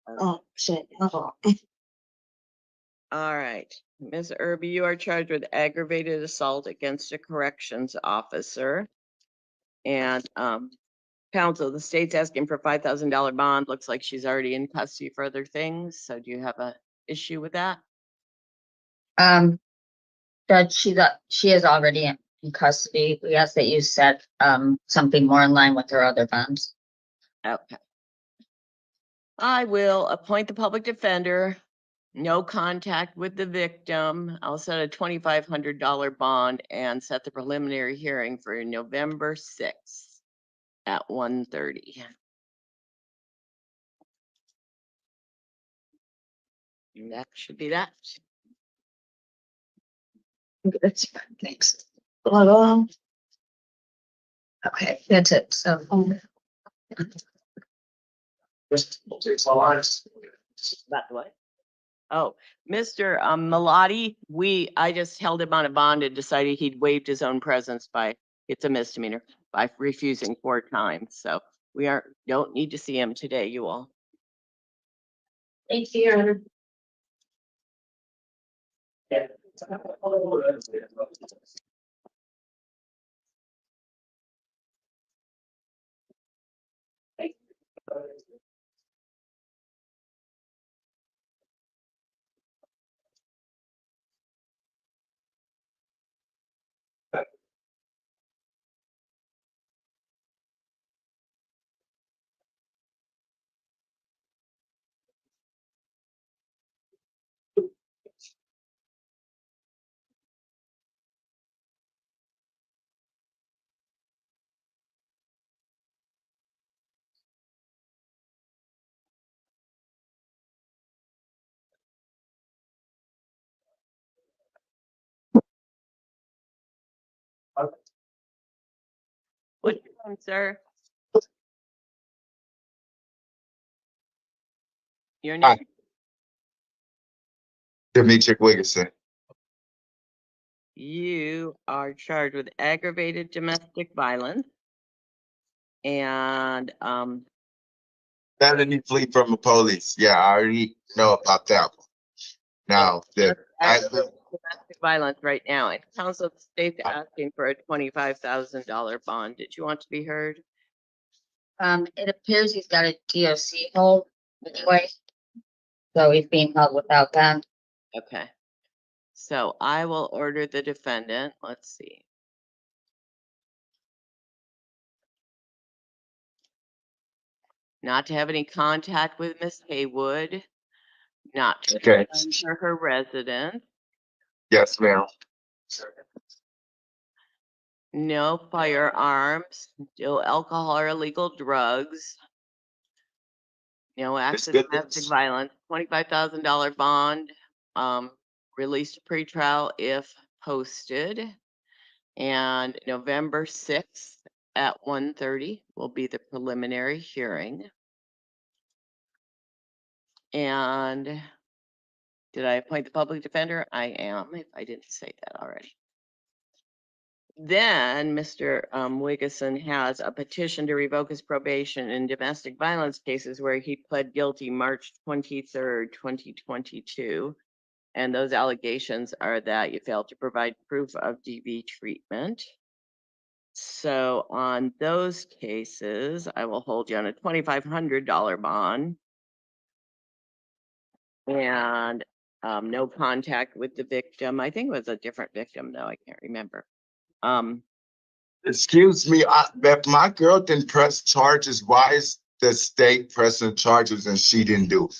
Oh, shit. Oh. All right, Ms. Irby, you are charged with aggravated assault against a corrections officer. And counsel, the state's asking for $5,000 bond. Looks like she's already in custody for other things. So do you have a issue with that? Judge, she is already in custody. We ask that you set something more in line with her other bonds. Okay. I will appoint the public defender, no contact with the victim. I'll set a $2,500 bond and set the preliminary hearing for November 6th at 1:30. And that should be that. That's fine, thanks. Okay, that's it. So About what? Oh, Mr. Malati, I just held him on a bond and decided he'd waived his own presence it's a misdemeanor, by refusing 4 times. So we don't need to see him today, you all. thank you, Your Honor. What's your name, sir? Your name? Demetric Wigginson. You are charged with aggravated domestic violence and Felony flee from the police. Yeah, I already know about that one. Now, domestic violence right now. And counsel, the state's asking for a $25,000 bond. Did you want to be heard? It appears he's got a DOC hold anyway, so he's being held without bond. Okay. So I will order the defendant. Let's see. Not to have any contact with Miss Haywood, not to Okay. enter her residence, yes, ma'am. no firearms, no alcohol or illegal drugs, no acts of domestic violence, $25,000 bond, released pretrial if posted, and November 6th at 1:30 will be the preliminary hearing. And did I appoint the public defender? I am, if I didn't say that already. Then Mr. Wigginson has a petition to revoke his probation in domestic violence cases where he pled guilty March 23rd, 2022. And those allegations are that you failed to provide proof of DV treatment. So on those cases, I will hold you on a $2,500 bond. And no contact with the victim. I think it was a different victim though, I can't remember. Excuse me, if my girl didn't press charges, why is the state pressing charges and she didn't do it?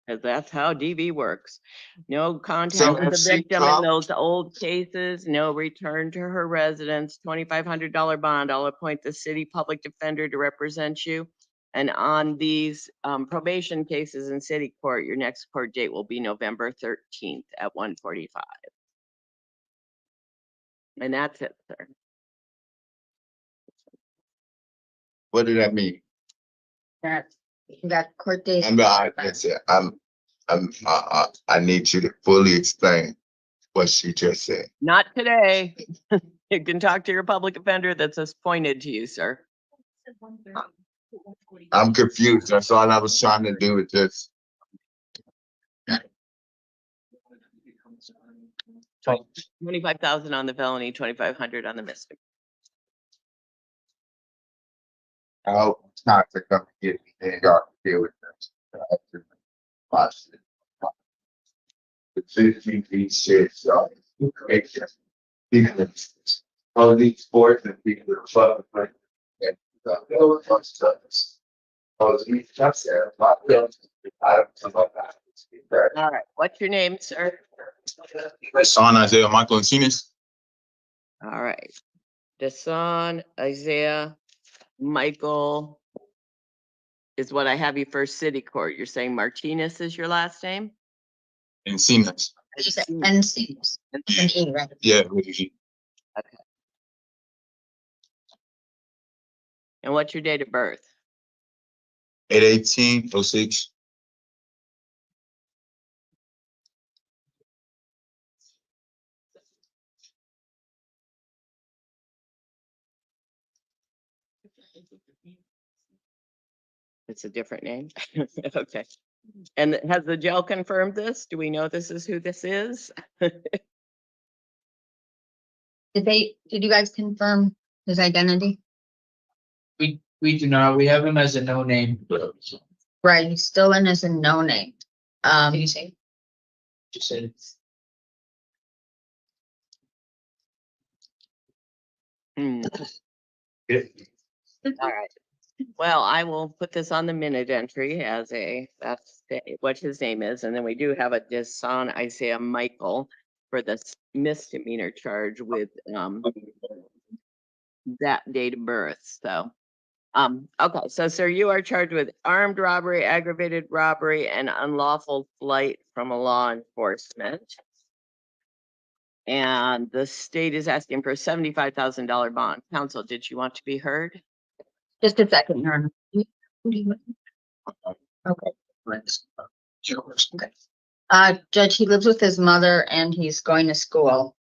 Because that's how DV works. No contact So with the if she victim in come- those old cases, no return to her residence, $2,500 bond. I'll appoint the city public defender to represent you. And on these probation cases in city court, your next court date will be November 13th at 1:45. And that's it, sir. What did that mean? That you got court dates. I need you to fully explain what she just said. Not today. You can talk to your public defender that's appointed to you, sir. I'm confused. That's all I was trying to do with this. 25,000 on the felony, 2,500 on the misdemeanor. Oh, it's not to come get me. They got to deal with this. Watch it. The 15 feet shit, so it's just people, all these sports and people are fucking like, and all these stuff there, I don't know about that. All right, what's your name, sir? Son Isaiah Michael Encinas. All right. Desan, Isaiah, Michael is what I have you for city court. You're saying Martinez is your last name? Encinas. You said NCs. Right? Yeah, with a G. And what's your date of birth? 8/18/06. It's a different name. Okay. And has the jail confirmed this? Do we know this is who this is? Did you guys confirm his identity? We do not, we have him as a no name. Right, he's still in as a no name. Did you say? Just said, Hmm. All right. Well, I will put this on the minute entry as what his name is, and then we do have a Desan Isaiah Michael for this misdemeanor charge with that date of birth. So, okay, so sir, you are charged with armed robbery, aggravated robbery, and unlawful flight from a law enforcement. And the state is asking for a $75,000 bond. Counsel, did you want to be heard? Just a second, Your Honor. Okay. Judge, he lives with his mother and he's going to school.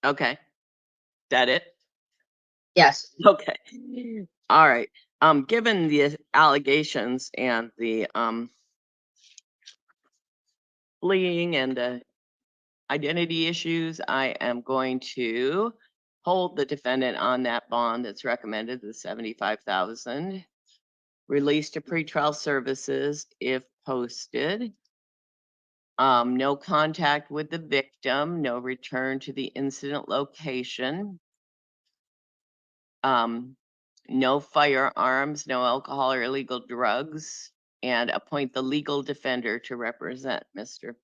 Okay. That it? Yes. Okay. All right. Given the allegations and the fleeing and the identity issues, I am going to hold the defendant on that bond that's recommended, the 75,000, release to pretrial services if posted. No contact with the victim, no return to the incident location. No firearms, no alcohol or illegal drugs, and appoint the legal defender to represent Mr.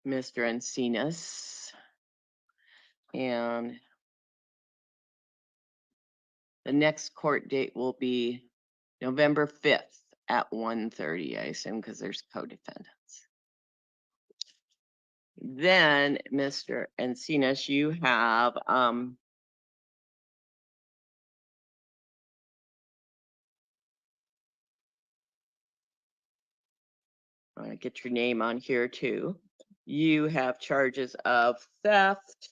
Encinas. And the next court date will be November 5th at 1:30, I assume, because there's co-defendants. Then, Mr. Encinas, you have I want to get your name on here too. You have charges of theft,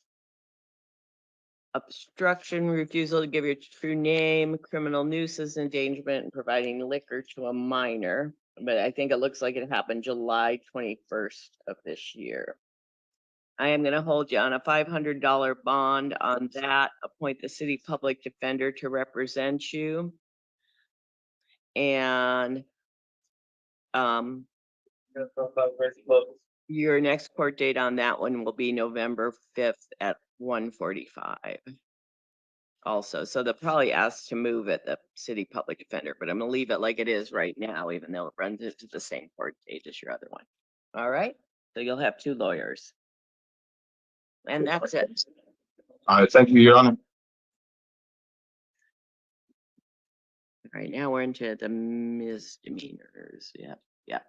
obstruction, refusal to give your true name, criminal nuisance, endangerment, and providing liquor to a minor. But I think it looks like it happened July 21st of this year. I am going to hold you on a $500 bond on that, appoint the city public defender to represent you. And your next court date on that one will be November 5th at 1:45. Also, so they'll probably ask to move it, the city public defender, but I'm gonna leave it like it is right now, even though it runs into the same court date as your other one. All right, so you'll have two lawyers. And that's it. All right, thank you, Your Honor. Right now, we're into the misdemeanors. Yep, yep.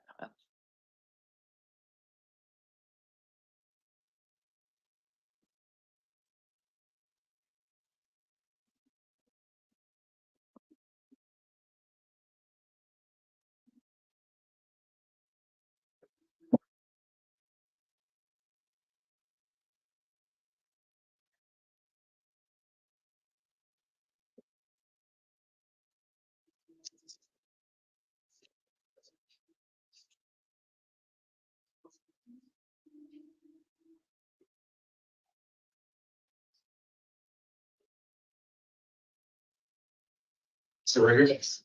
So right here. Yes.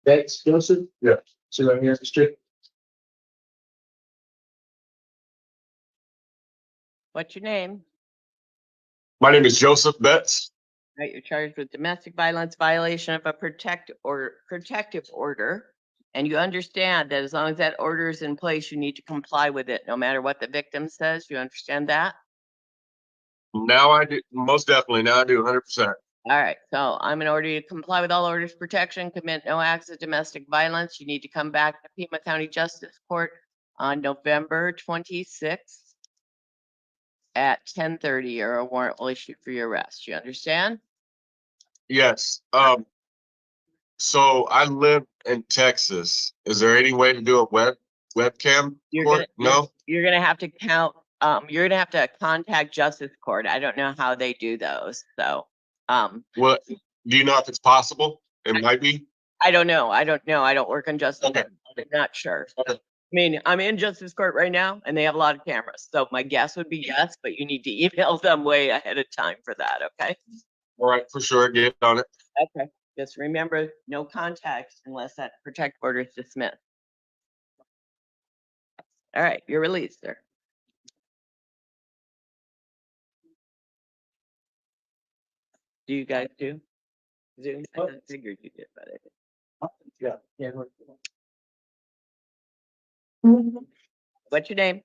That's Joseph? Yeah. So I'm here at the street. What's your name? My name is Joseph Betts. Right, you're charged with domestic violence violation of a protective order. And you understand that as long as that order is in place, you need to comply with it, no matter what the victim says. You understand that? Now I do, most definitely, now I do 100%. All right, so I'm in order to comply with all orders of protection, commit no acts of domestic violence. You need to come back to Pima County Justice Court on November 26th at 10:30, or a warrant will issue for your arrest. You understand? Yes, so I live in Texas. Is there any way to do a webcam You're court? No? You're gonna have to you're gonna have to contact Justice Court. I don't know how they do those, so, What, do you know if it's possible? It might be? I don't know. I don't work in justice. Okay. I'm not sure. Okay. I mean, I'm in Justice Court right now and they have a lot of cameras, so my guess would be yes, but you need to email them way ahead of time for that, okay? All right, for sure, get on it. Okay, just remember, no contact unless that protective order is dismissed. All right, you're released, sir. Do you guys do Zoom? I figured you did, but I didn't. Yeah. What's your name?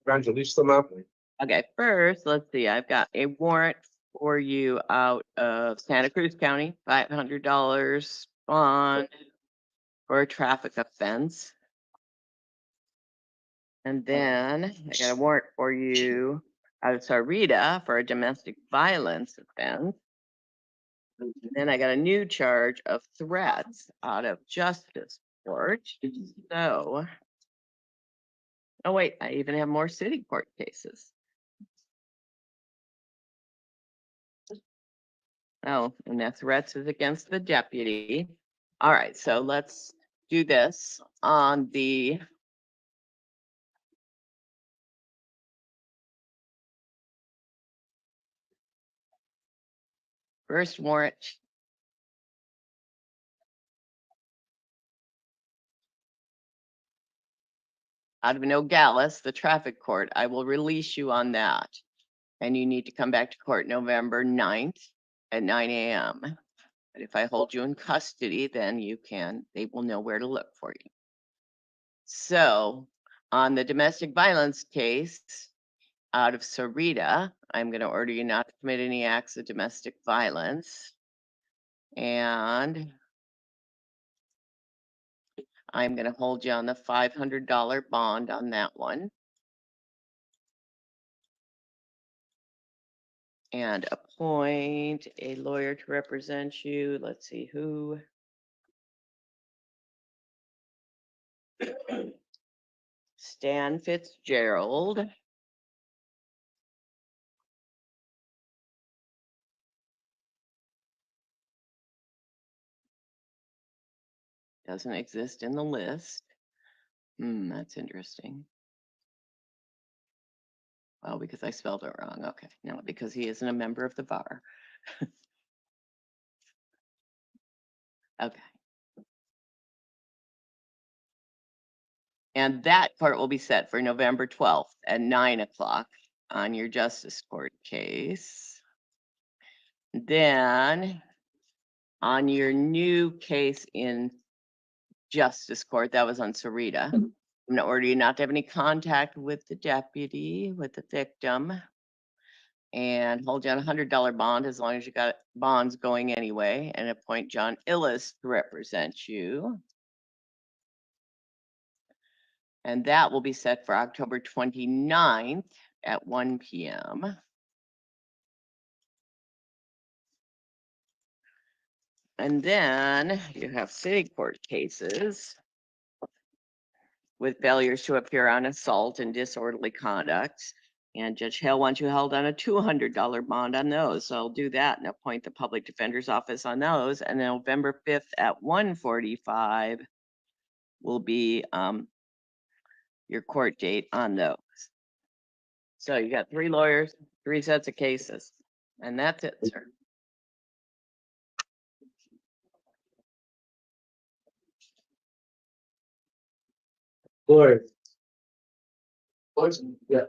Evangelista Mountain. Okay, first, let's see, I've got a warrant for you out of Santa Cruz County, $500 bond for a traffic offense. And then I got a warrant for you out of Sarita for a domestic violence offense. And then I got a new charge of threats out of Justice Court. So, oh wait, I even have more city court cases. Oh, and that threats is against the deputy. All right, so let's do this on the first warrant. Out of Nogales, the traffic court, I will release you on that. And you need to come back to court November 9th at 9 a.m. But if I hold you in custody, then they will know where to look for you. So on the domestic violence case out of Sarita, I'm going to order you not to commit any acts of domestic violence. And I'm going to hold you on the $500 bond on that one. And appoint a lawyer to represent you. Let's see who. Stan Fitzgerald. Doesn't exist in the list. That's interesting. Well, because I spelled it wrong. Okay, no, because he isn't a member of the bar. Okay. And that court will be set for November 12th at 9 o'clock on your Justice Court case. Then on your new case in Justice Court, that was on Sarita. I'm gonna order you not to have any contact with the deputy, with the victim. And hold you on a $100 bond as long as you got bonds going anyway, and appoint John Illis to represent you. And that will be set for October 29th at 1 p.m. And then you have city court cases with failures to appear on assault and disorderly conduct. And Judge Hale wants you held on a $200 bond on those. So I'll do that and appoint the public defender's office on those. And then November 5th at 1:45 will be your court date on those. So you got 3 lawyers, 3 sets of cases, and that's it, sir. Glory. Yeah.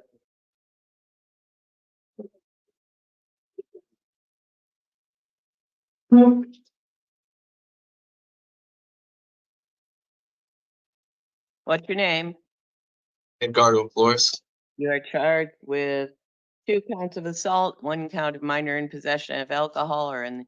What's your name? Edgardo Flores. You are charged with 2 counts of assault, 1 count of minor in possession of alcohol or in.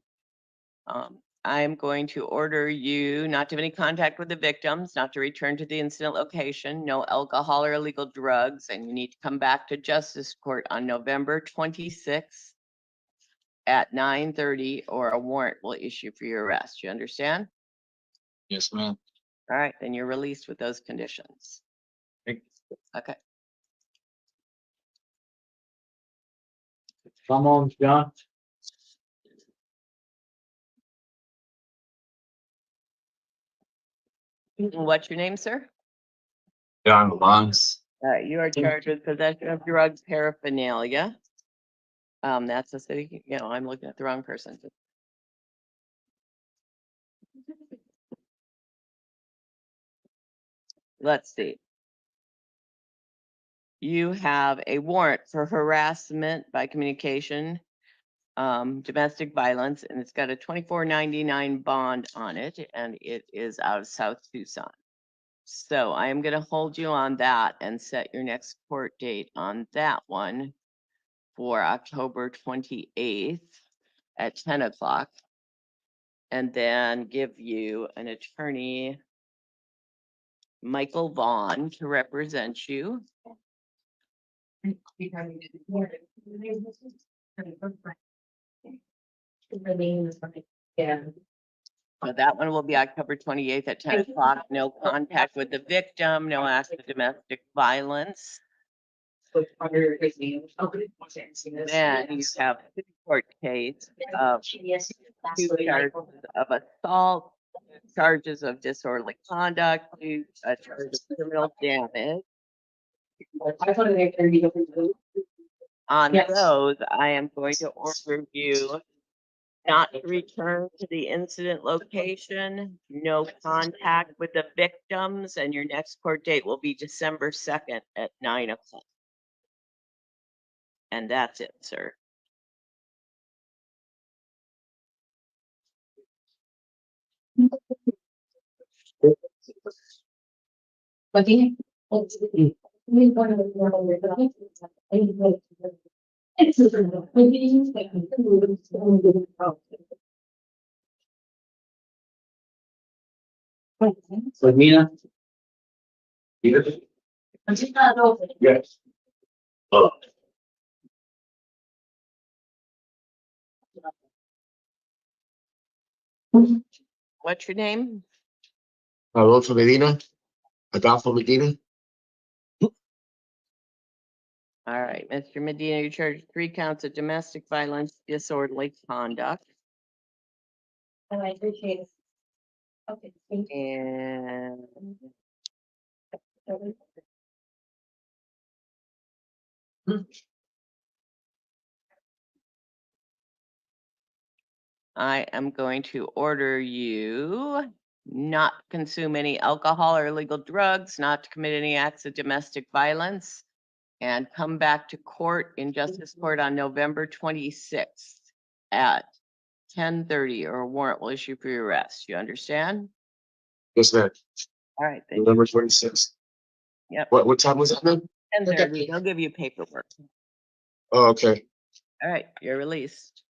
I am going to order you not to have any contact with the victims, not to return to the incident location, no alcohol or illegal drugs, and you need to come back to Justice Court on November 26th at 9:30 or a warrant will issue for your arrest. You understand? Yes, ma'am. All right, then you're released with those conditions. Thank Okay. Come on, John. What's your name, sir? John Longs. You are charged with possession of drugs paraphernalia. That's a city, I'm looking at the wrong person. Let's see. You have a warrant for harassment by communication, domestic violence, and it's got a $24.99 bond on it, and it is out of South Tucson. So I am going to hold you on that and set your next court date on that one for October 28th at 10 o'clock. And then give you an attorney, Michael Vaughn, to represent you. Yeah. So that one will be October 28th at 10 o'clock. No contact with the victim, no act of domestic violence. Then you have a court case of 2 charges of assault, charges of disorderly conduct, 2 charges of criminal damage. On Yes. those, I am going to order you not to return to the incident location, no contact with the victims, and your next court date will be December 2nd at 9 o'clock. And that's it, sir. But the. Ladina. Yes. What's your name? Adolfo Medina. Adolfo Medina. All right, Mr. Medina, you're charged 3 counts of domestic violence, disorderly conduct, I appreciate it. Okay. Thank and you. I am going to order you not to consume any alcohol or illegal drugs, not to commit any acts of domestic violence, and come back to court in Justice Court on November 26th at 10:30, or a warrant will issue for your arrest. You understand? Yes, ma'am. All right, then. November 26th. Yep. What time was that, ma'am? 10:30. They'll give you paperwork. Oh, okay. All right, you're released.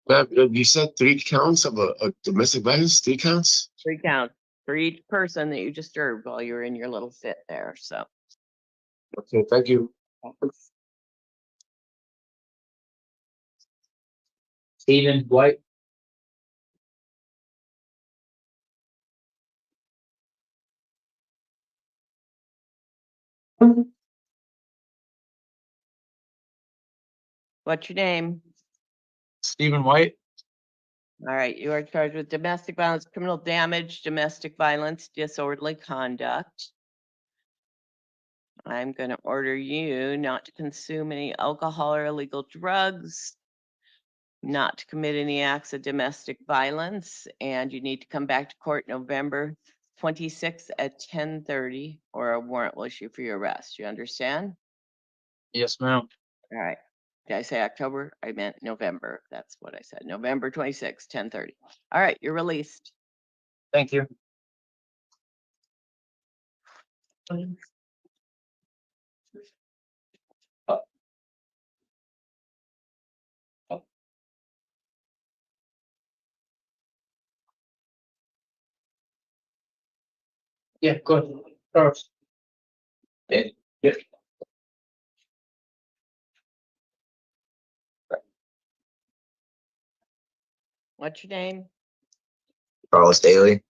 Ma'am, you said 3 counts of a domestic violence? 3 counts? 3 counts for each person that you disturbed while you were in your little fit there. So. Okay, thank you. Stephen White. What's your name? Stephen White. All right, you are charged with domestic violence, criminal damage, domestic violence, disorderly conduct. I'm gonna order you not to consume any alcohol or illegal drugs, not to commit any acts of domestic violence, and you need to come back to court November 26th at 10:30, or a warrant will issue for your arrest. You understand? Yes, ma'am. All right. Did I say October? I meant November. That's what I said. November 26th, 10:30. All right, you're released. Thank you. Yeah, good. First. Yeah. What's your name? Carlos Daly.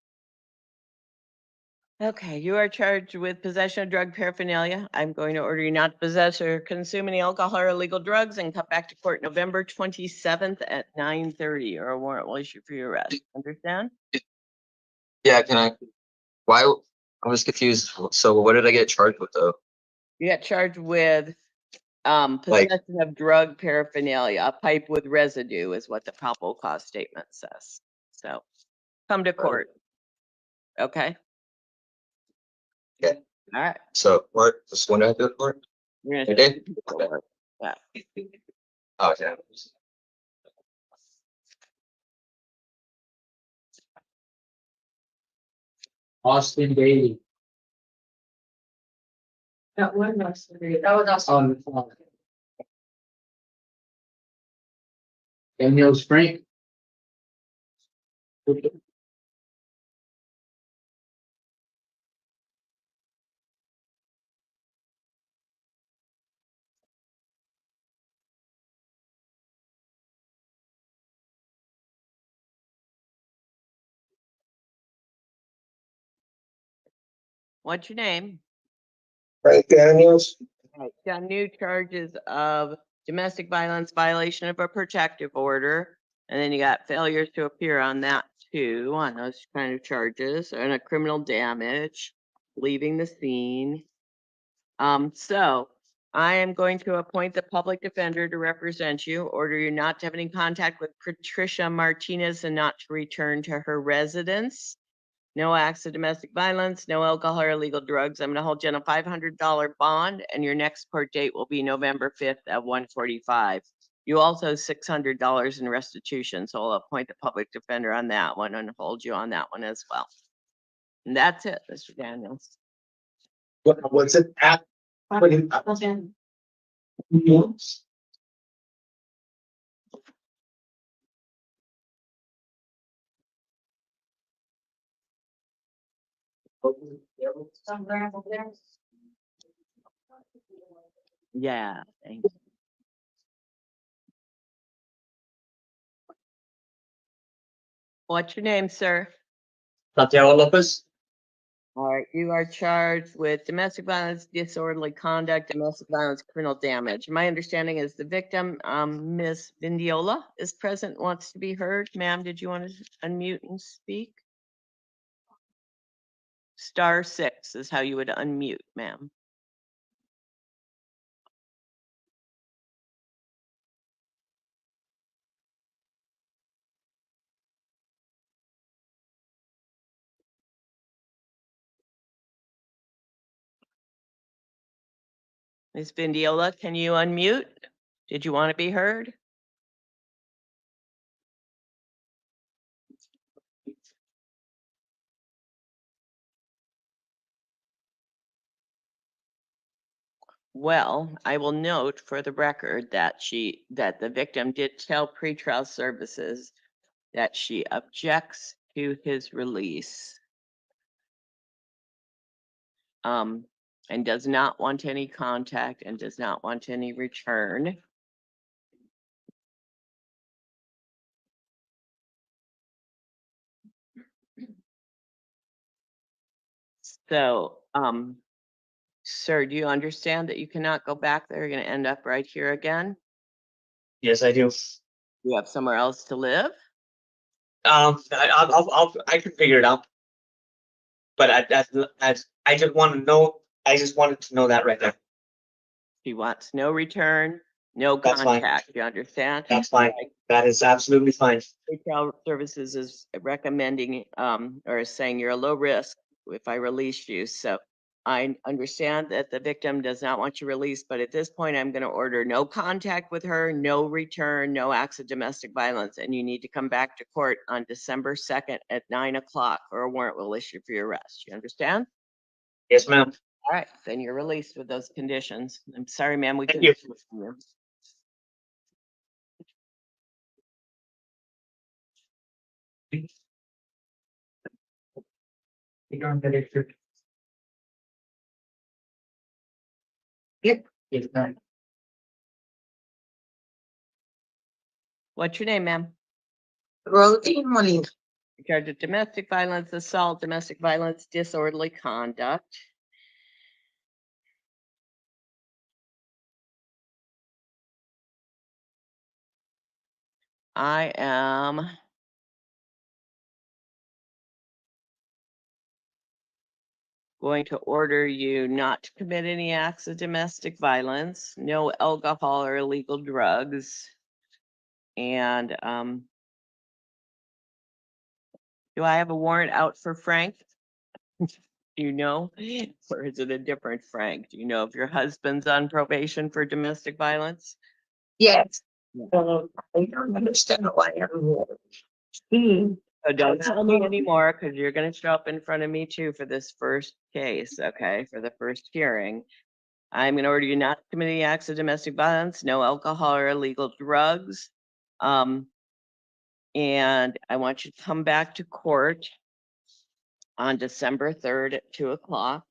Okay, you are charged with possession of drug paraphernalia. I'm going to order you not to possess or consume any alcohol or illegal drugs and come back to court November 27th at 9:30, or a warrant will issue for your arrest. Understand? Yeah, why, I'm just confused. So what did I get charged with though? You got charged with Like- possession of drug paraphernalia. A pipe with residue is what the probable cause statement says. So come to court. Okay? Yeah. All right. So what, this one I have to do for? You're I gonna did? Yeah. Oh, yeah. Austin Daly. That was also. Daniel Frank. What's your name? Frank Daniels? Right. Got new charges of domestic violence, violation of a protective order, and then you got failure to appear on that too, on those kind of charges, and a criminal damage, leaving the scene. So I am going to appoint the public defender to represent you, order you not to have any contact with Patricia Martinez and not to return to her residence. No acts of domestic violence, no alcohol or illegal drugs. I'm gonna hold you on a $500 bond, and your next court date will be November 5th at 1:45. You also owe $600 in restitution, so I'll appoint the public defender on that one and hold you on that one as well. And that's it, Mr. Daniels. What's it at? Yeah, thank you. What's your name, sir? Santiago Lopez. All right, you are charged with domestic violence, disorderly conduct, domestic violence, criminal damage. My understanding is the victim, Ms. Vindiola, is present, wants to be heard. Ma'am, did you want to unmute and speak? *6 is how you would unmute, ma'am. Ms. Vindiola, can you unmute? Did you want to be heard? Well, I will note for the record that the victim did tell pretrial services that she objects to his release. And does not want any contact and does not want any return. So, sir, do you understand that you cannot go back there? You're gonna end up right here again? Yes, I do. You have somewhere else to live? I can figure it out. But I just want to know, I just wanted to know that right there. She wants no return, no That's fine. contact, you understand? That's fine. That is absolutely fine. Retail Services is recommending, or is saying you're a low risk if I release you, so I understand that the victim does not want you released, but at this point, I'm gonna order no contact with her, no return, no acts of domestic violence, and you need to come back to court on December 2nd at 9 o'clock, or a warrant will issue for your arrest, you understand? Yes, ma'am. All right, then you're released with those conditions. I'm sorry, ma'am, we Thank couldn't. you. assist you. Yep. Yes, ma'am. What's your name, ma'am? Rosie Molina. In charge of domestic violence, assault, domestic violence, disorderly conduct. I am going to order you not to commit any acts of domestic violence, no alcohol or illegal drugs. And, do I have a warrant out for Frank? Do you know? Or is it a different Frank? Do you know if your husband's on probation for domestic violence? Yes. I don't understand why I'm here. So don't tell me anymore, because you're gonna show up in front of me too for this first case, okay, for the first hearing. I'm gonna order you not to commit any acts of domestic violence, no alcohol or illegal drugs. And I want you to come back to court on December 3rd at 2 o'clock.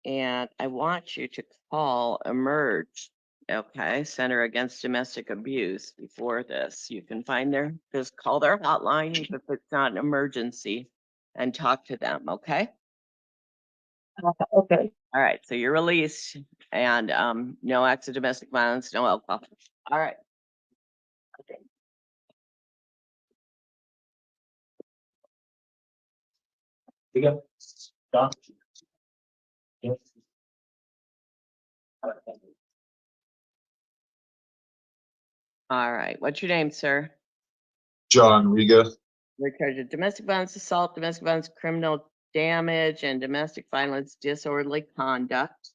And I want you to call Emerge, okay, Center Against Domestic Abuse before this. You can find their, just call their hotline if it's not an emergency and talk to them, okay? Okay. All right, so you're released and no acts of domestic violence, no alcohol. All right. We go. Don? Yes. All right, what's your name, sir? John Riga. We're charged with domestic violence assault, domestic violence criminal damage, and domestic violence disorderly conduct.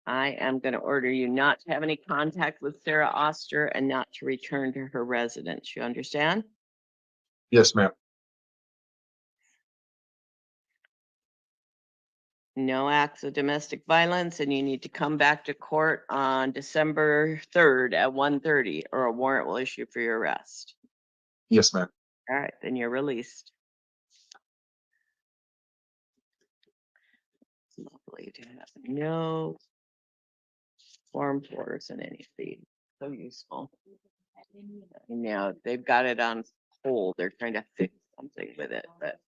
I am gonna order you not to have any contact with Sarah Oster and not to return to her residence. You understand? Yes, ma'am. No acts of domestic violence, and you need to come back to court on December 3rd at 1:30, or a warrant will issue for your arrest. Yes, ma'am. All right, then you're released. Lovely to have no form fours in any feed. So useful. I know, they've got it on hold. They're trying to fix something with it, but.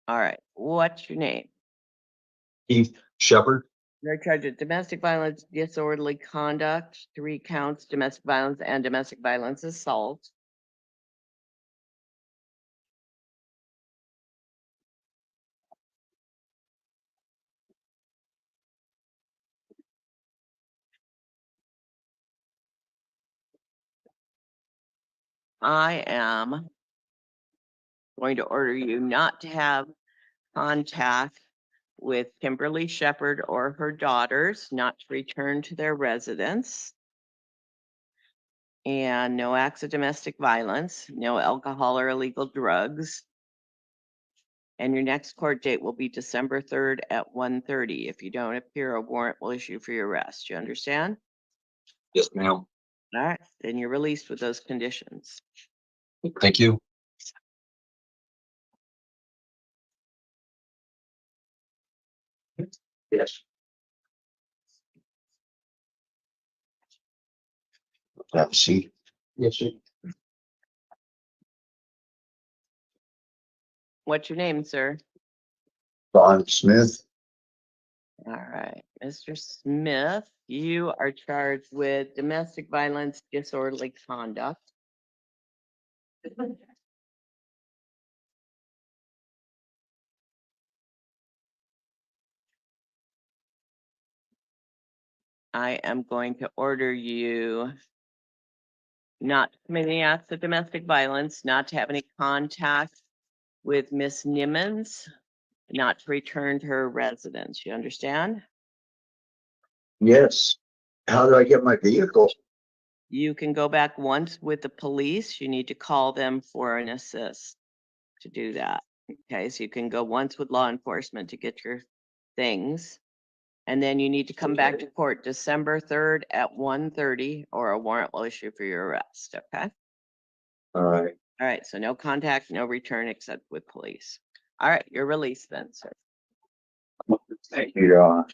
All right, what's your name? Keith Shepherd. You're charged with domestic violence, disorderly conduct, 3 counts, domestic violence and domestic violence assault. I am going to order you not to have contact with Kimberly Shepherd or her daughters, not to return to their residence. And no acts of domestic violence, no alcohol or illegal drugs. And your next court date will be December 3rd at 1:30. If you don't appear, a warrant will issue for your arrest. You understand? Yes, ma'am. All right, then you're released with those conditions. Thank you. Yes. Have a seat. Yes, sir. What's your name, sir? Don Smith. All right, Mr. Smith, you are charged with domestic violence, disorderly conduct. I am going to order you not to commit any acts of domestic violence, not to have any contact with Miss Nimmons, not to return to her residence. You understand? Yes. How do I get my vehicle? You can go back once with the police. You need to call them for an assist to do that. Okay, so you can go once with law enforcement to get your things. And then you need to come back to court December 3rd at 1:30, or a warrant will issue for your arrest, okay? All right. All right, so no contact, no return except with police. All right, you're released then, sir. Thank you, Don.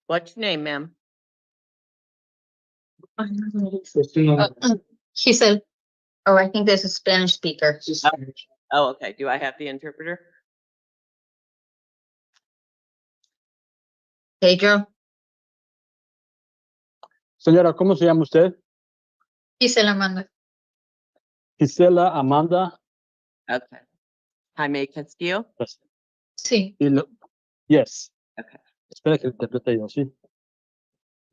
What's your name, ma'am? What's the number? He said, oh, I think there's a Spanish speaker. Oh, okay. Do I have the interpreter? Pedro, Señora, ¿cómo se llama usted? Gisela Amanda. Gisela Amanda. Okay. Jaime Castillo? Sí. Yes. Okay. Espera que interprete yo, sí.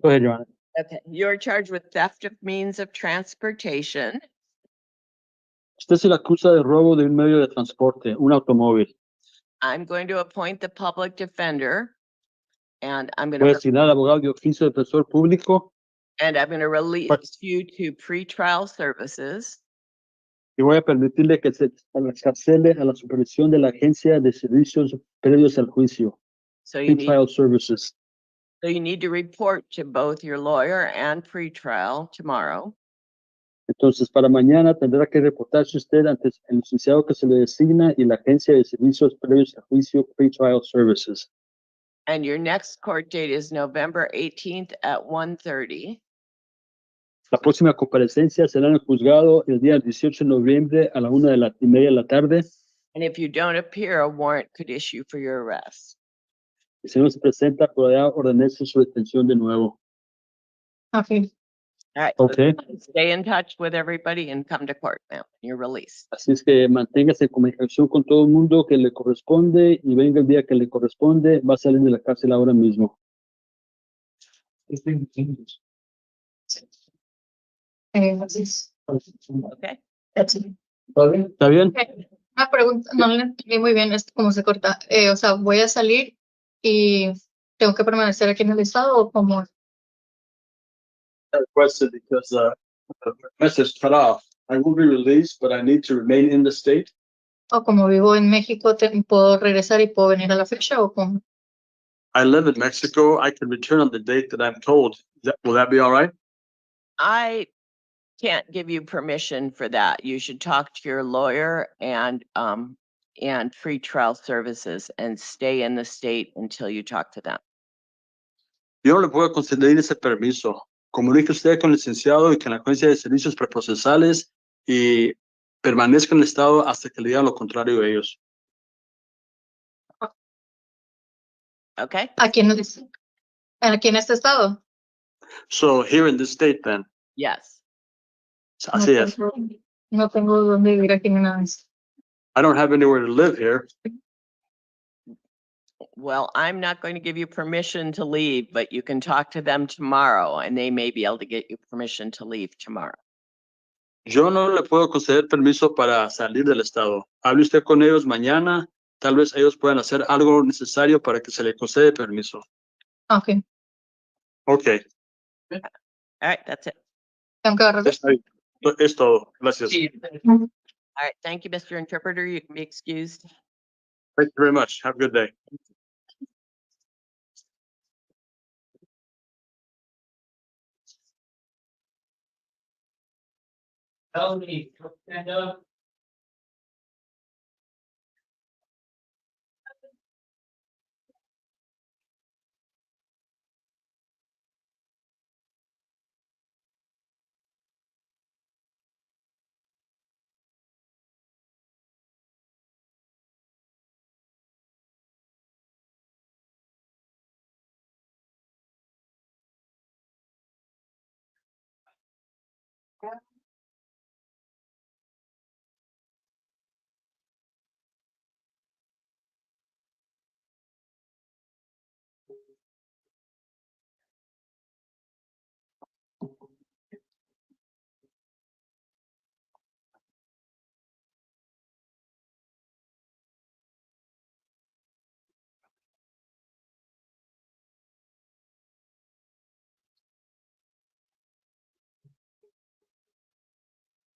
Go ahead, Your Honor. Okay, you're charged with theft of means of transportation. Usted se le acusa de robo de un medio de transporte, un automóvil. I'm going to appoint the public defender. And I'm Voy a gonna, asignar al abogado de oficio defensor público release you to pretrial services. y voy a permitirle que se encarcele a la supervisión de la agencia de servicios previos al juicio. So you Pretrial services. need to report to both your lawyer and pretrial tomorrow. Entonces, para mañana tendrá que reportarse usted ante el licenciado que se le designa y la agencia de servicios previos al juicio, Pretrial Services. And your next court date is November 18th at 1:30. La próxima comparecencia será en el juzgado el día 18 de noviembre a la 1:30 de la tarde. And if you don't appear, a warrant could issue for your arrest. Y si no se presenta, podrá ordenarse su detención de nuevo. Okay. All right. Okay. Stay in touch with everybody and come to court, ma'am. You're released. Así es que manténgase en comunicación con todo el mundo que le corresponde y venga el día que le corresponde. Va a salir de la cárcel ahora mismo. Okay. That's it. ¿Está bien? Una pregunta, no le entendí muy bien esto cómo se corta. O sea, voy a salir y tengo que permanecer aquí en el estado o como. Requested because the message cut off. I will be released, but I need to remain in the state. O como vivo en México, puedo regresar y puedo venir a la fecha o como. I live in Mexico. I can return on the date that I'm told. Will that be all right? I can't give you permission for that. You should talk to your lawyer and pretrial services and stay in the state until you talk to them. Yo no le puedo conceder ese permiso. Comunique usted con el licenciado y con la agencia de servicios preprocesales y permanezca en el estado hasta que le digan lo contrario a ellos. Okay? Aquí en este estado. So here in this state then. Yes. Así es. No tengo dónde vivir aquí ni nada. I don't have anywhere to live here. Well, I'm not going to give you permission to leave, but you can talk to them tomorrow and they may be able to get you permission to leave tomorrow. Yo no le puedo conceder permiso para salir del estado. Hable usted con ellos mañana tal vez ellos puedan hacer algo necesario para que se le conceda permiso. Okay, Ok, All right, that's it. tengo que agarrar. está bien. Es todo. Gracias. Sí. All right, thank you, Mr. Interpreter. You can be excused. Thank you very much. Have a good day. Felony, stand up.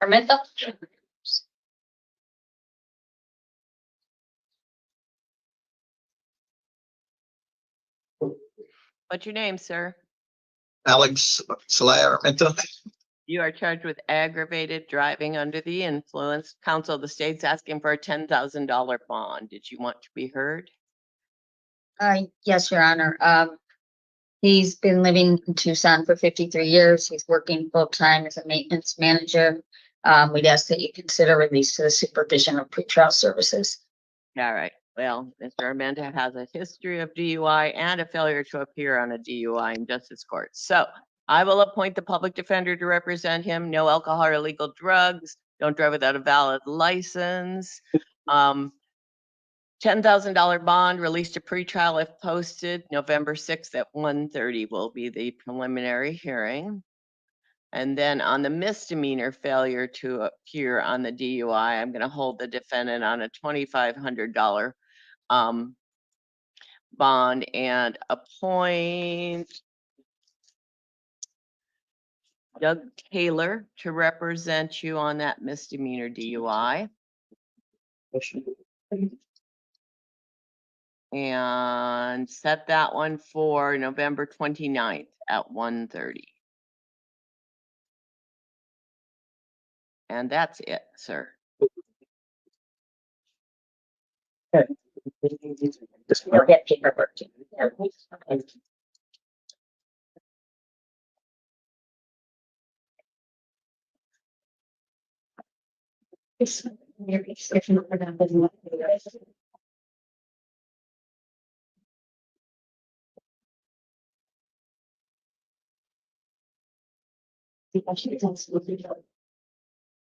Armenta? What's your name, sir? Alex Salar-Armenta. You are charged with aggravated driving under the influence. Counsel of the state's asking for a $10,000 bond. Did you want to be heard? Yes, Your Honor. He's been living in Tucson for 53 years. He's working full-time as a maintenance manager. We'd ask that you consider release to the supervision of pretrial services. All right. Well, Mr. Armenta has a history of DUI and a failure to appear on a DUI in justice court. So I will appoint the public defender to represent him. No alcohol or illegal drugs. Don't drive without a valid license. $10,000 bond released to pretrial if posted. November 6th at 1:30 will be the preliminary hearing. And then on the misdemeanor failure to appear on the DUI, I'm going to hold the defendant on a $2,500 bond and appoint Doug Taylor to represent you on that misdemeanor DUI. And set that one for November 29th at 1:30. And that's it, sir. You'll get paperwork.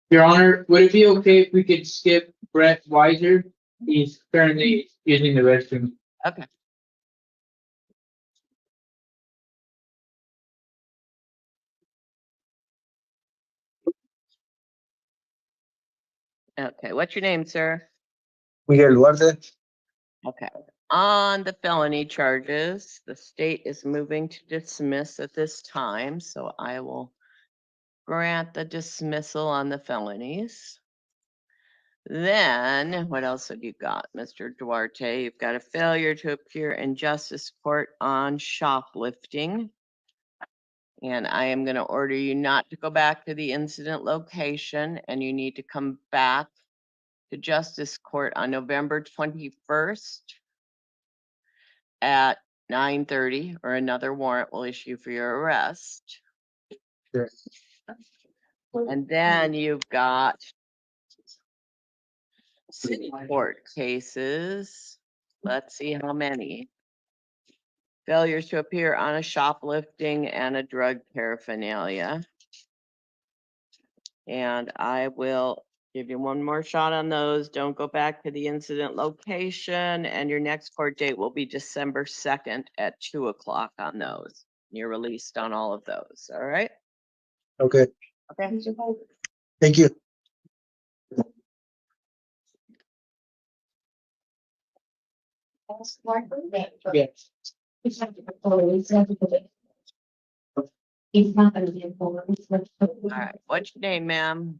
Your Honor, would it be okay if we could skip Brett Weiser? He's currently using the restroom. Okay. Okay, what's your name, sir? Miguel Duarte. Okay. On the felony charges, the state is moving to dismiss at this time, so I will grant the dismissal on the felonies. Then, what else have you got, Mr. Duarte? You've got a failure to appear in justice court on shoplifting. And I am going to order you not to go back to the incident location, and you need to come back to justice court on November 21st at 9:30, or another warrant will issue for your arrest. Sure. And then you've got city court cases. Let's see how many. Failures to appear on a shoplifting and a drug paraphernalia. And I will give you one more shot on those. Don't go back to the incident location, and your next court date will be December 2nd at 2:00 on those. You're released on all of those, all right? Okay, Okay. thank you. Yes. He's not gonna be informed. All right, what's your name, ma'am?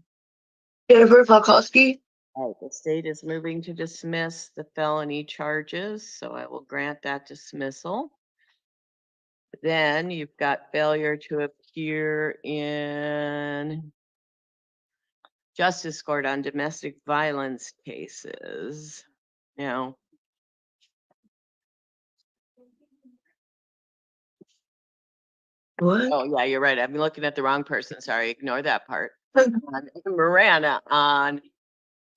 Jennifer Falkowski. All right, the state is moving to dismiss the felony charges, so I will grant that dismissal. Then you've got failure to appear in justice court on domestic violence cases. Now, What? oh yeah, you're right. I'm looking at the wrong person. Sorry, ignore that part. On Miranda on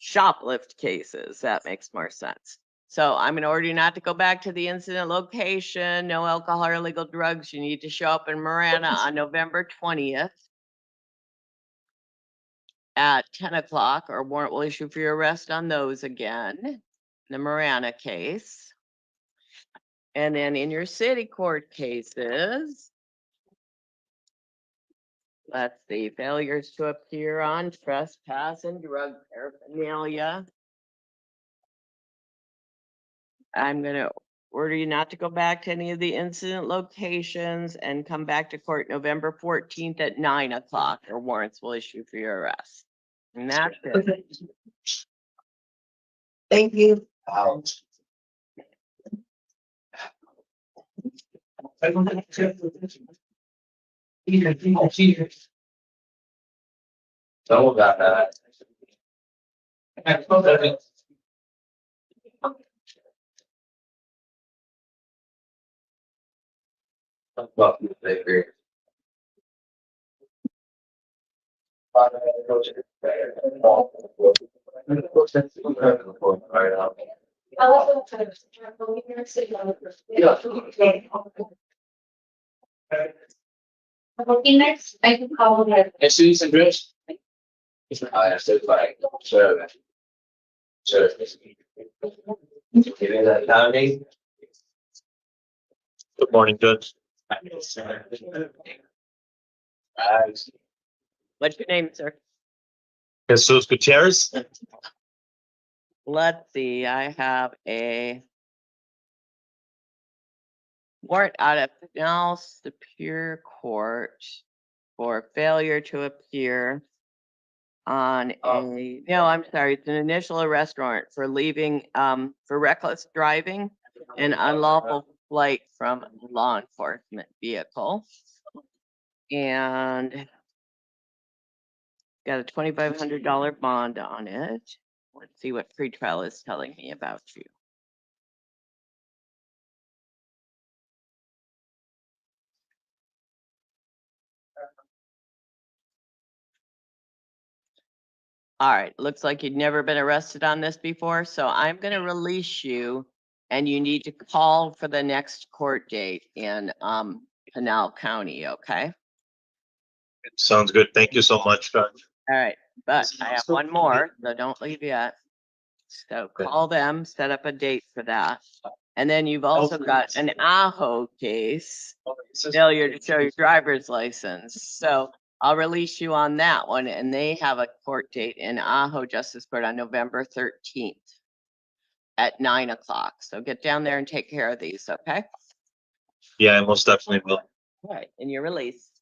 shoplift cases. That makes more sense. So I'm gonna order you not to go back to the incident location, no alcohol or illegal drugs. You need to show up in Miranda on November 20th at 10 o'clock, or warrant will issue for your arrest on those again, the Miranda case. And then in your city court cases, let's see, failures to appear on trespass and drug paraphernalia. I'm gonna order you not to go back to any of the incident locations and come back to court November 14th at 9 o'clock, or warrants will issue for your arrest. And that's it. Okay. Thank you. So about that. Well, they agree. Next, I can call it. As soon as I'm dressed. I said like, so. So. Give me that county. Good morning, Judge. What's your name, sir? Jesus Gutierrez. Let's see, I have a warrant out of Pinal Superior Court for failure to appear on a, no, I'm sorry, it's an initial arrest warrant for leaving, for reckless driving and unlawful flight from a law enforcement vehicle. And got a $2,500 bond on it. Let's see what pretrial is telling me about you. All right, looks like you'd never been arrested on this before, so I'm gonna release you and you need to call for the next court date in Pinal County, okay? Sounds good. Thank you so much, Judge. All right, but I have one more, so don't leave yet. So call them, set up a date for that. And then you've also got an Ajo case, failure to show your driver's license. So I'll release you on that one, and they have a court date in Ajo Justice Court on November 13th at 9 o'clock. So get down there and take care of these, okay? Yeah, I most definitely will. All right, and you're released.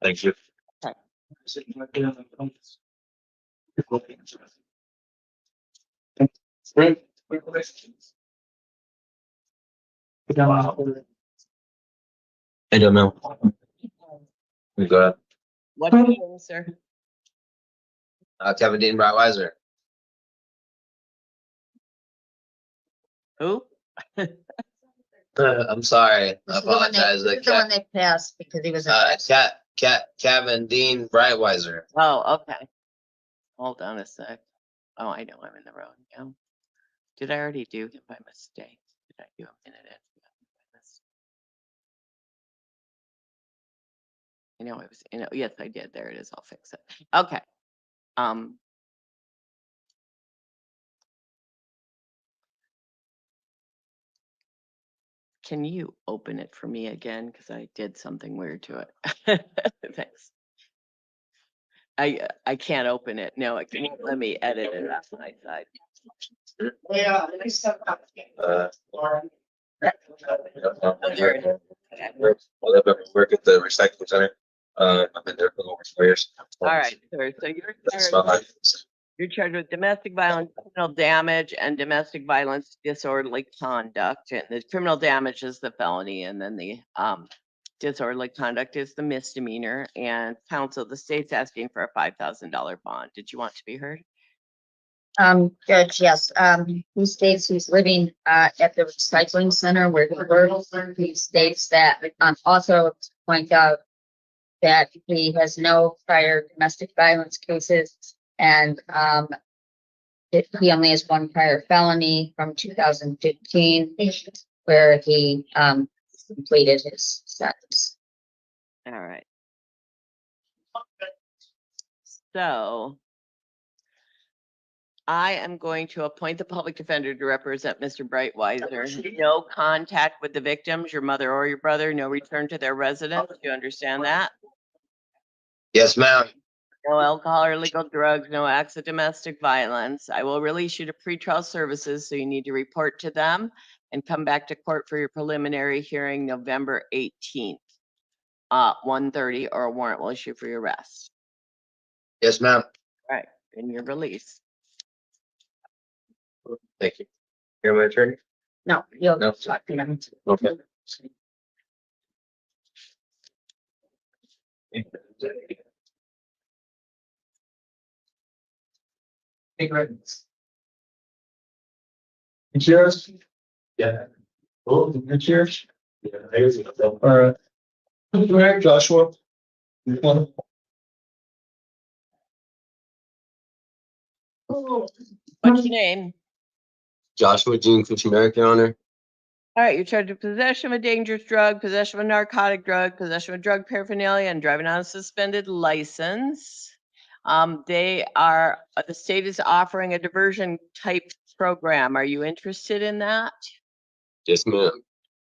Thank you. I don't know. We got What's your name, sir? Kevin Dean Brightweiser. Who? I'm sorry. I This is the one that- apologize. this is the one they passed because he was. Kevin Dean Brightweiser. Oh, okay. Hold on a sec. Oh, I know I'm in the wrong now. Did I already do him by mistake? Did I do him in it? I know it was, yes, I did. There it is. I'll fix it. Okay. Can you open it for me again? Because I did something weird to it. Thanks. I can't open it. No, it can't let me edit it on my side. Work at the recycling center. I've been there for over 4 years. All right, sir. So you're charged with domestic violence, criminal damage, and domestic violence disorderly conduct. And the criminal damage is the felony, and then the disorderly conduct is the misdemeanor. And counsel, the state's asking for a $5,000 bond. Did you want to be heard? Judge, yes, he states he's living, at the recycling center where he works. He states that, also to point out that he has no prior domestic violence cases and, he only has one prior felony from 2015 where he, completed his sentence. All right. So I am going to appoint the public defender to represent Mr. Brightweiser. No contact with the victims, your mother or your brother, no return to their residence. Do you understand that? Yes, ma'am. No alcohol or illegal drugs, no acts of domestic violence. I will release you to pretrial services, so you need to report to them and come back to court for your preliminary hearing November 18th, 1:30, or a warrant will issue for your arrest. Yes, ma'am. All right, and your release. Thank you. You're my attorney? No, you'll No. talk to them. Okay. Cheers. Yeah. Oh, the cheers. Yeah. All right. Joshua. What's your name? Joshua Jean Kuchimarek, Your Honor. All right, you're charged with possession of a dangerous drug, possession of a narcotic drug, possession of drug paraphernalia, and driving on a suspended license. The state is offering a diversion type program. Are you interested in that? Yes, ma'am.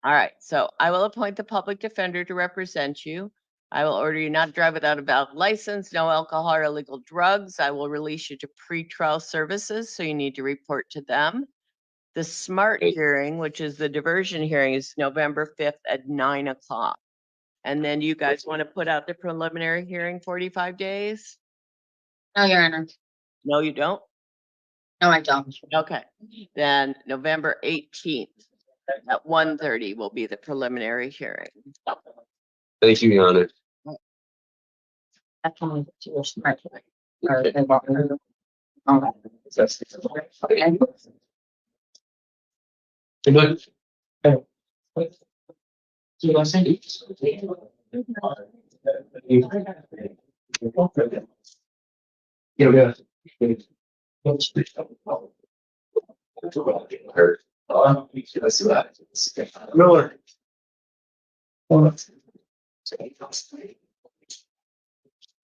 All right, so I will appoint the public defender to represent you. I will order you not to drive without a valid license, no alcohol or illegal drugs. I will release you to pretrial services, so you need to report to them. The SMART hearing, which is the diversion hearing, is November 5th at 9 o'clock. And then you guys want to put out the preliminary hearing 45 days? No, Your Honor. No, you don't? No, I don't. Okay, then November 18th at 1:30 will be the preliminary hearing. Thank you, Your Honor. That's only to your smart. Or they won't. Okay.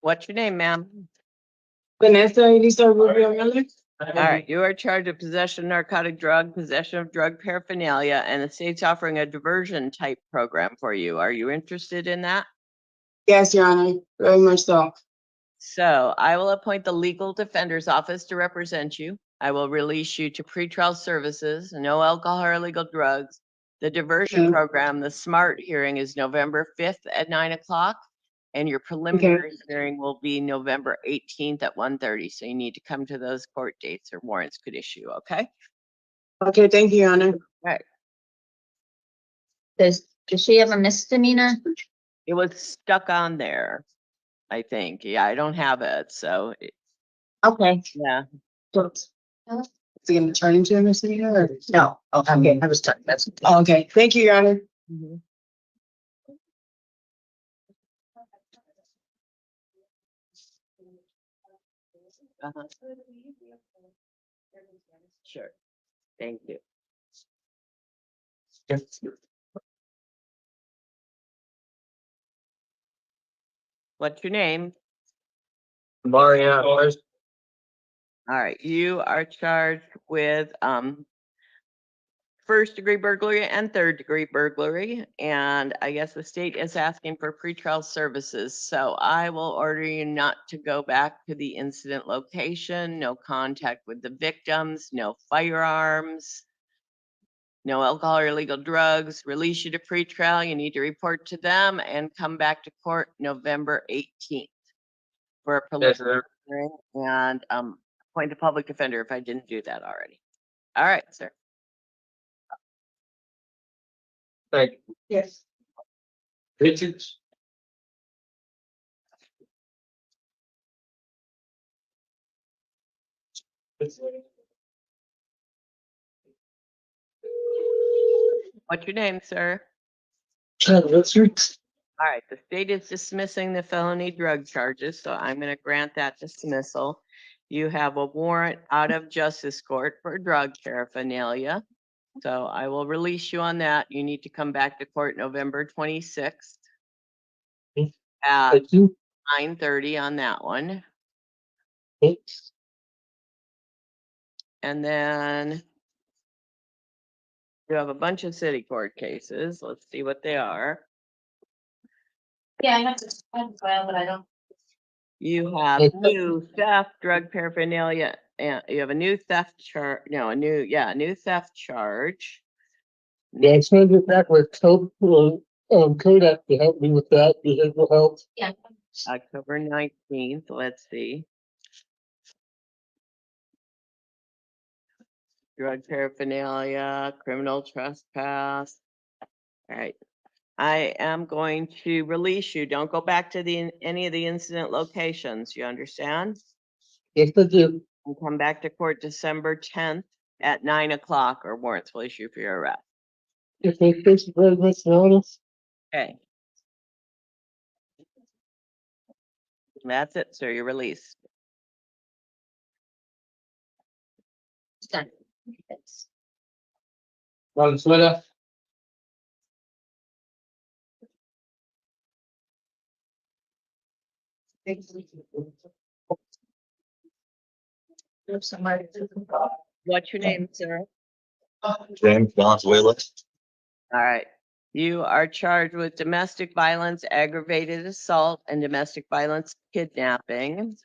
What's your name, ma'am? Vanessa Elisa Rubio Miller. All right, you are charged with possession of narcotic drug, possession of drug paraphernalia, and the state's offering a diversion type program for you. Are you interested in that? Yes, Your Honor, very much so. So I will appoint the legal defender's office to represent you. I will release you to pretrial services, no alcohol or illegal drugs. The diversion program, the SMART hearing, is November 5th at 9 o'clock. And your preliminary hearing will be November 18th at 1:30. So you need to come to those court dates or warrants could issue, okay? Okay, thank you, Your Honor. Right. Does she have a misdemeanor? It was stuck on there, I think. Yeah, I don't have it, so Okay. yeah. Is it gonna turn into a misdemeanor or? No, okay, I was talking, that's. Oh, okay, thank you, Your Honor. Mhm. Uh-huh. Sure. Thank you. What's your name? Maria. All right, you are charged with first-degree burglary and third-degree burglary. And I guess the state is asking for pretrial services. So I will order you not to go back to the incident location, no contact with the victims, no firearms, no alcohol or illegal drugs, release you to pretrial. You need to report to them and come back to court November 18th for a preliminary hearing and appoint a public defender if I didn't do that already. All right, sir. Thank you. Yes. Richards? What's your name, sir? Chad Richards? All right, the state is dismissing the felony drug charges, so I'm going to grant that dismissal. You have a warrant out of justice court for drug paraphernalia. So I will release you on that. You need to come back to court November 26th at Thank you. 9:30 on that one. Thanks. And then you have a bunch of city court cases. Let's see what they are. Yeah, I have to file, but I don't. You have new theft, drug paraphernalia, and you have a new theft charge, no, a new theft charge. Yeah, I'm trying to get back with Kodak to help me with that, behavioral health. Yeah. October 19th, let's see. Drug paraphernalia, criminal trespass. All right. I am going to release you. Don't go back to any of the incident locations. You understand? Yes, I do. And come back to court December 10th at 9 o'clock or warrants will issue for your arrest. Yes, thank you very much, Your Honor. Okay. That's it, sir. You're released. It's done. Valenzuela. What's your name, sir? James Valenzuela. All right. You are charged with domestic violence, aggravated assault, and domestic violence kidnapping.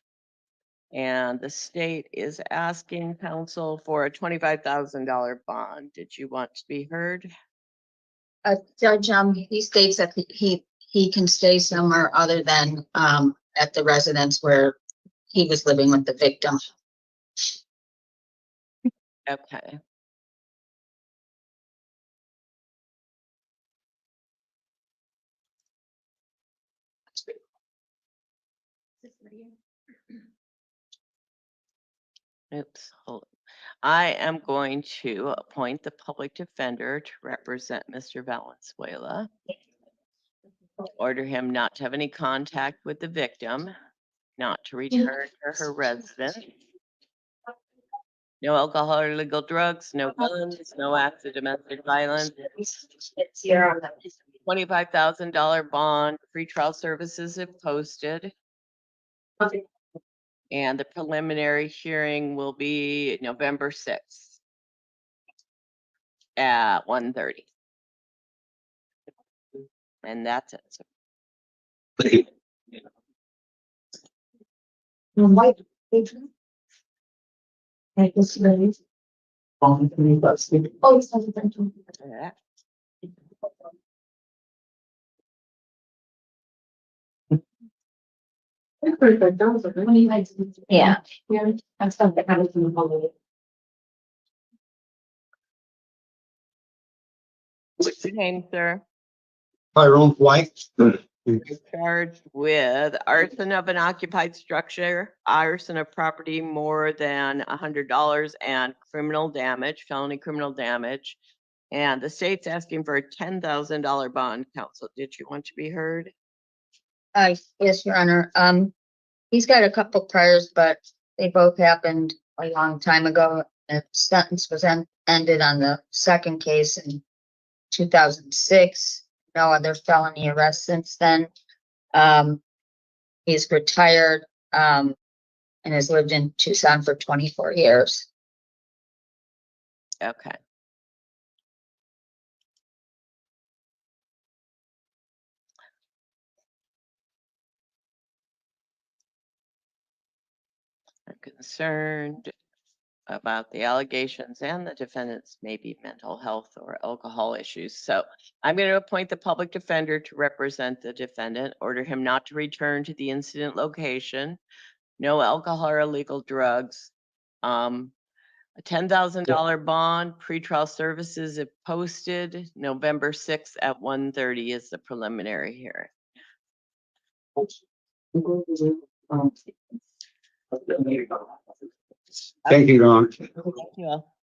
And the state is asking counsel for a $25,000 bond. Did you want to be heard? Judge, he states that he can stay somewhere other than, at the residence where he was living with the victim. Okay. Oops, hold on. I am going to appoint the public defender to represent Mr. Valenzuela. Order him not to have any contact with the victim, not to return to her residence. No alcohol or illegal drugs, no guns, no acts of domestic violence. $25,000 bond, pretrial services if posted. And the preliminary hearing will be November 6th at 1:30. And that's it. So yeah. Yeah. What's your name, sir? Tyrone White. You're charged with arson of an occupied structure, arson of property more than $100, and criminal damage, felony criminal damage. And the state's asking for a $10,000 bond, counsel. Did you want to be heard? Yes, Your Honor. He's got a couple priors, but they both happened a long time ago. The sentence was ended on the second case in 2006. No other felony arrests since then. He's retired, and has lived in Tucson for 24 years. Okay. are concerned about the allegations and the defendant's maybe mental health or alcohol issues. So I'm going to appoint the public defender to represent the defendant, order him not to return to the incident location, no alcohol or illegal drugs, a $10,000 bond, pretrial services if posted, November 6th at 1:30 is the preliminary hearing. Thank you, Your Honor. Thank you all.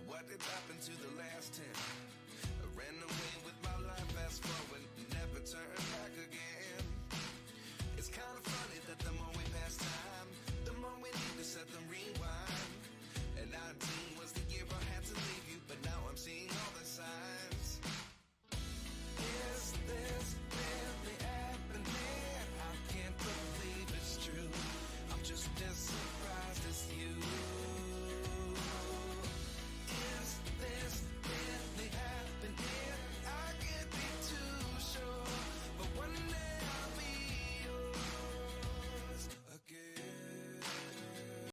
What did happen to the last 10? I ran away with my life, fast forward, never turn back again. It's kind of